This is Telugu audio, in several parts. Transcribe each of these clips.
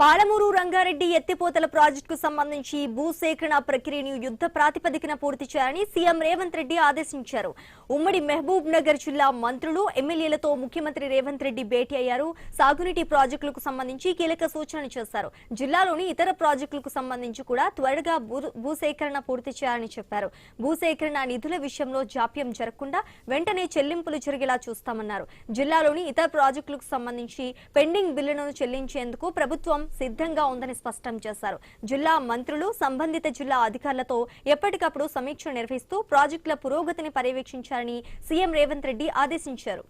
పాలమూరు రంగారెడ్డి ఎత్తిపోతల ప్రాజెక్టుకు సంబంధించి భూసేకరణ ప్రక్రియను యుద్ధ ప్రాతిపదికన పూర్తి చేయాలని సీఎం రేవంత్ రెడ్డి ఆదేశించారు. ఉమ్మడి మహబూబ్ నగర్ జిల్లా మంత్రులు ఎమ్మెల్యేలతో ముఖ్యమంత్రి రేవంత్ రెడ్డి భేటీ అయ్యారు. సాగునీటి ప్రాజెక్టులకు సంబంధించి కీలక సూచనలు చేశారు. జిల్లాలోని ఇతర ప్రాజెక్టులకు సంబంధించి కూడా త్వరగా భూసేకరణ పూర్తి చేయాలని చెప్పారు. భూసేకరణ నిధుల విషయంలో జాప్యం జరగకుండా వెంటనే చెల్లింపులు జరిగేలా చూస్తామన్నారు. జిల్లాలోని ఇతర ప్రాజెక్టులకు సంబంధించి పెండింగ్ బిల్లులను చెల్లించేందుకు ప్రభుత్వం సిద్ధంగా ఉందని స్పష్టం చేశారు. జిల్లా మంత్రులు సంబంధిత జిల్లా అధికారులతో ఎప్పటికప్పుడు సమీక్ష నిర్వహిస్తూ ప్రాజెక్టుల పురోగతిని పర్యవేక్షించాలని సీఎం రేవంత్ రెడ్డి ఆదేశించారు.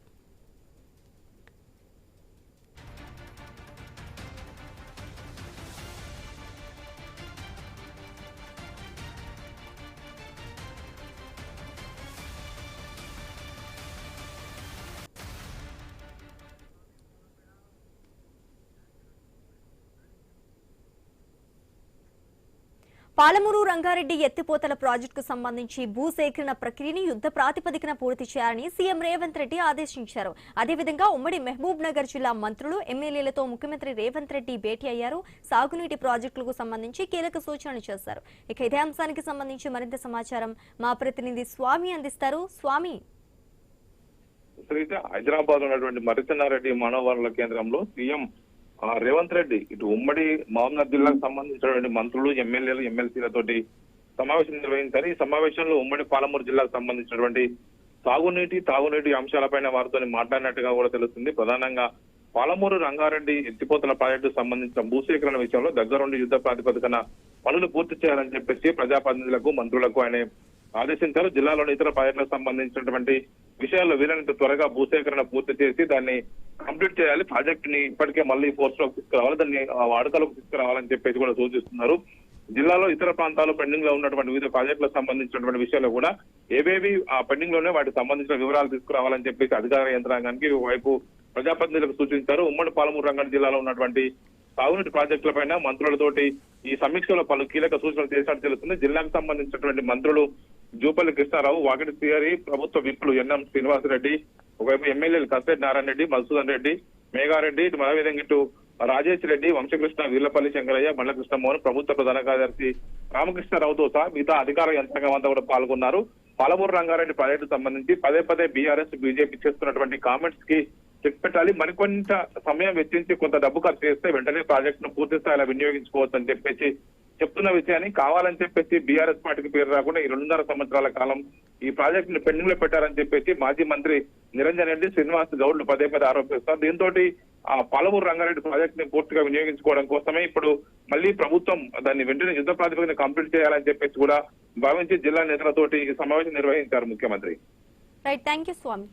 పాలమూరు రంగారెడ్డి ఎత్తిపోతల ప్రాజెక్టుకు సంబంధించి భూసేకరణ ప్రక్రియను యుద్ధ ప్రాతిపదికన పూర్తి చేయాలని సీఎం రేవంత్ రెడ్డి ఆదేశించారు. అదేవిధంగా ఉమ్మడి మహబూబ్ నగర్ జిల్లా మంత్రులు ఎమ్మెల్యేలతో ముఖ్యమంత్రి రేవంత్ రెడ్డి భేటీ అయ్యారు. సాగునీటి ప్రాజెక్టులకు సంబంధించి కీలక సూచనలు చేశారు. ఇక ఇదే అంశానికి సంబంధించి మరింత సమాచారం మా ప్రతినిధి స్వామి అందిస్తారు. స్వామి, హైదరాబాద్ ఉన్నటువంటి మరిచెన్నారెడ్డి మానవ వనరుల కేంద్రంలో సీఎం రేవంత్ రెడ్డి ఇటు ఉమ్మడి మహబూబ్నగర్ జిల్లాకు సంబంధించినటువంటి మంత్రులు ఎమ్మెల్యేలు ఎమ్మెల్సీలతోటి సమావేశం నిర్వహించారు. ఈ సమావేశంలో ఉమ్మడి పాలమూరు జిల్లాకు సంబంధించినటువంటి తాగునీటి అంశాలపైన వారితో మాట్లాడినట్టుగా కూడా తెలుస్తుంది. ప్రధానంగా పాలమూరు రంగారెడ్డి ఎత్తిపోతల ప్రాజెక్టుకు సంబంధించిన భూసేకరణ విషయంలో దగ్గరుండి యుద్ధ ప్రాతిపదికన పనులు పూర్తి చేయాలని చెప్పేసి ప్రజాప్రతినిధులకు మంత్రులకు ఆయన ఆదేశించారు. జిల్లాలోని ఇతర ప్రాజెక్టులకు సంబంధించినటువంటి విషయాల్లో వీలైనంత త్వరగా భూసేకరణ పూర్తి చేసి దాన్ని కంప్లీట్ చేయాలి. ప్రాజెక్ట్ ని ఇప్పటికే మళ్ళీ ఫోర్స్ లోకి తీసుకురావాలి, దాన్ని వాడుకలోకి తీసుకురావాలని చెప్పేసి కూడా సూచిస్తున్నారు. జిల్లాలో ఇతర ప్రాంతాల్లో పెండింగ్ లో ఉన్నటువంటి వివిధ ప్రాజెక్టులకు సంబంధించినటువంటి విషయాలు కూడా ఏవేవి ఆ పెండింగ్ లోనే వాటికి సంబంధించిన వివరాలు తీసుకురావాలని చెప్పేసి అధికార యంత్రాంగానికి వైపు ప్రజాప్రతినిధులకు సూచించారు. ఉమ్మడి పాలమూరు రంగారెడ్డి జిల్లాలో ఉన్నటువంటి సాగునీటి ప్రాజెక్టులపైన మంత్రులతోటి ఈ సమీక్షలో పలు కీలక సూచనలు చేసినట్టు తెలుస్తుంది. జిల్లాకు సంబంధించినటువంటి మంత్రులు జూపల్లి కృష్ణారావు, వాకిటి శ్రీహరి, ప్రభుత్వ విప్పులు ఎన్ఎం శ్రీనివాసరెడ్డి, ఒకవైపు ఎమ్మెల్యేలు కసెట్ నారాయణ రెడ్డి, మధుసూదన్ రెడ్డి, మేఘారెడ్డి, ఇటు మరోవిధంగా ఇటు రాజేష్ రెడ్డి, వంశకృష్ణ, వీర్లపల్లి శంకరయ్య, బండ్ల మోహన్, ప్రభుత్వ ప్రధాన కార్యదర్శి రామకృష్ణారావుతో సహా మిగతా అధికార యంత్రాంగం అంతా కూడా పాల్గొన్నారు. పాలమూరు రంగారెడ్డి ప్రాజెక్టు సంబంధించి పదే బీఆర్ఎస్ బీజేపీ చేస్తున్నటువంటి కామెంట్స్ కి చెక్ పెట్టాలి, మరికొంత సమయం వెచ్చించి కొంత డబ్బు ఖర్చు చేస్తే వెంటనే ప్రాజెక్టును పూర్తి స్థాయిలో వినియోగించుకోవచ్చు అని చెప్పేసి చెప్తున్న విషయాన్ని కావాలని చెప్పేసి బీఆర్ఎస్ పార్టీకి పేరు రాకుండా ఈ 2.5 సంవత్సరాల కాలం ఈ ప్రాజెక్టును పెండింగ్ లో పెట్టారని చెప్పేసి మాజీ మంత్రి నిరంజన్ రెడ్డి, శ్రీనివాస్ గౌడ్లు పదే ఆరోపిస్తారు. దీంతో ఆ పాలమూరు రంగారెడ్డి ప్రాజెక్ట్ ని పూర్తిగా వినియోగించుకోవడం కోసమే ఇప్పుడు మళ్ళీ ప్రభుత్వం దాన్ని వెంటనే యుద్ధ ప్రాతిపదికన కంప్లీట్ చేయాలని చెప్పేసి కూడా భావించి జిల్లా నేతలతోటి సమావేశం నిర్వహించారు ముఖ్యమంత్రి. రైట్, థాంక్యూ స్వామి.